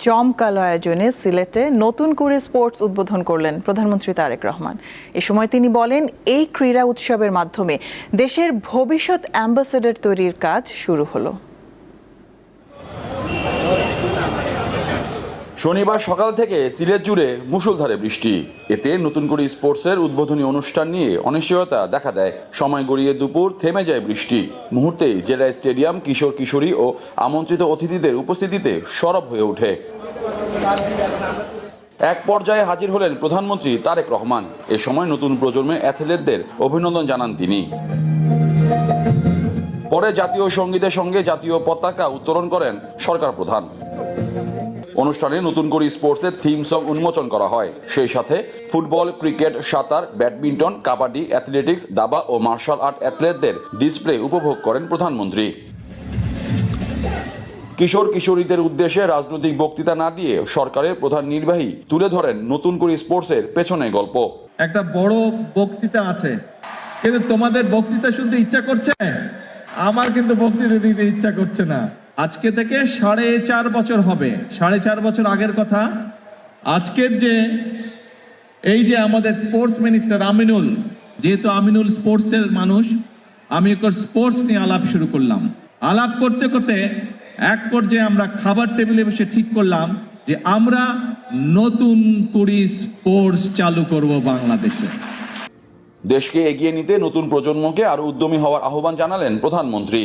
জমকালো আয়োজনে সিলেটে নতুন করে স্পোর্টস উদ্বোধন করলেন প্রধানমন্ত্রী তারেক রহমান। এ সময় তিনি বলেন, এই ক্রীড়া উৎসবের মাধ্যমে দেশের ভবিষ্যৎ অ্যাম্বাসেডর তৈরির কাজ শুরু হলো। শনিবার সকাল থেকে সিলেট জুড়ে মুষলধারে বৃষ্টি। এতে নতুন করে স্পোর্টসের উদ্বোধনী অনুষ্ঠান নিয়ে অনিশ্চয়তা দেখা দেয়। সময় গড়িয়ে দুপুর, থেমে যায় বৃষ্টি। মুহূর্তেই জেলা স্টেডিয়াম কিশোর কিশোরী ও আমন্ত্রিত অতিথিদের উপস্থিতিতে সরব হয়ে ওঠে। এক পর্যায়ে হাজির হলেন প্রধানমন্ত্রী তারেক রহমান। এ সময় নতুন প্রজন্মের অ্যাথলেটদের অভিনন্দন জানান তিনি। পরে জাতীয় সঙ্গীতের সঙ্গে জাতীয় পতাকা উত্তোলন করেন সরকার প্রধান। অনুষ্ঠানে নতুন করে স্পোর্টসের থিম সং উন্মোচন করা হয়। সেই সাথে ফুটবল, ক্রিকেট, সাঁতার, ব্যাডমিন্টন, কাবাডি, অ্যাথলেটিক্স, দাবা ও মার্শাল আর্ট অ্যাথলেটদের ডিসপ্লে উপভোগ করেন প্রধানমন্ত্রী। কিশোর কিশোরীদের উদ্দেশ্যে রাজনৈতিক বক্তৃতা না দিয়ে সরকারের প্রধান নির্বাহী তুলে ধরেন নতুন করে স্পোর্টসের পেছনে গল্প। একটা বড় বক্তৃতা আছে, কিন্তু তোমাদের বক্তৃতা শুনতে ইচ্ছা করছে, আমার কিন্তু বক্তৃতা দিতে ইচ্ছা করছে না। আজকে থেকে 4.5 বছর হবে, 4.5 বছর আগের কথা। আজকের এই যে আমাদের স্পোর্টস মিনিস্টার আমিনুল, যেহেতু আমিনুল স্পোর্টসের মানুষ, আমি স্পোর্টস নিয়ে আলাপ শুরু করলাম। আলাপ করতে করতে এক পর্যায়ে আমরা খাবার টেবিলে বসে ঠিক করলাম যে আমরা নতুন করে স্পোর্টস চালু করব বাংলাদেশে। দেশকে এগিয়ে নিতে নতুন প্রজন্মকে আরো উদ্যমী হওয়ার আহ্বান জানালেন প্রধানমন্ত্রী।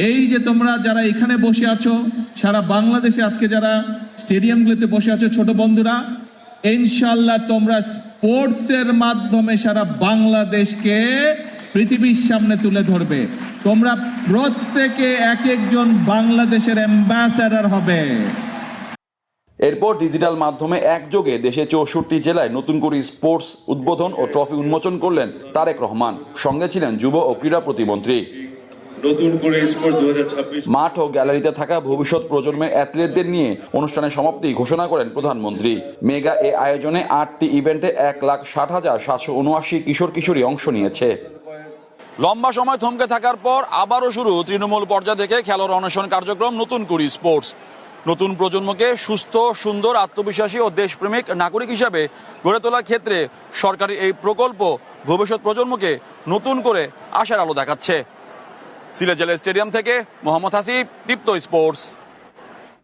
এই যে তোমরা যারা এখানে বসে আছো, সারা বাংলাদেশে আজকে যারা স্টেডিয়ামগুলোতে বসে আছো, ছোট বন্ধুরা, ইনশাআল্লাহ তোমরা স্পোর্টসের মাধ্যমে সারা বাংলাদেশকে পৃথিবীর সামনে তুলে ধরবে। তোমরা প্রত্যেকে এক একজন বাংলাদেশের অ্যাম্বাসেডর হবে। এরপর ডিজিটাল মাধ্যমে একযোগে দেশে 64 জেলায় নতুন করে স্পোর্টস উদ্বোধন ও ট্রফি উন্মোচন করলেন তারেক রহমান। সঙ্গে ছিলেন যুব ও ক্রীড়া প্রতিমন্ত্রী। নতুন করে স্পোর্টস 2026 মাঠ ও গ্যালারিতে থাকা ভবিষ্যৎ প্রজন্মের অ্যাথলেটদের নিয়ে অনুষ্ঠানের সমাপ্তি ঘোষণা করেন প্রধানমন্ত্রী। মেগা এ আয়োজনে 8টি ইভেন্টে 1,60,779 কিশোর কিশোরী অংশ নিয়েছে। লম্বা সময় থমকে থাকার পর আবারও শুরু তৃণমূল পর্যায় থেকে খেলোয়াড় অন্বেষণ কার্যক্রম নতুন করে স্পোর্টস। নতুন প্রজন্মকে সুস্থ, সুন্দর, আত্মবিশ্বাসী ও দেশপ্রেমিক নাগরিক হিসাবে গড়ে তোলার ক্ষেত্রে সরকারি এই প্রকল্প ভবিষ্যৎ প্রজন্মকে নতুন করে আশার আলো দেখাচ্ছে। সিলেট জেলা স্টেডিয়াম থেকে মোহাম্মদ হাসিব, দীপ্ত স্পোর্টস।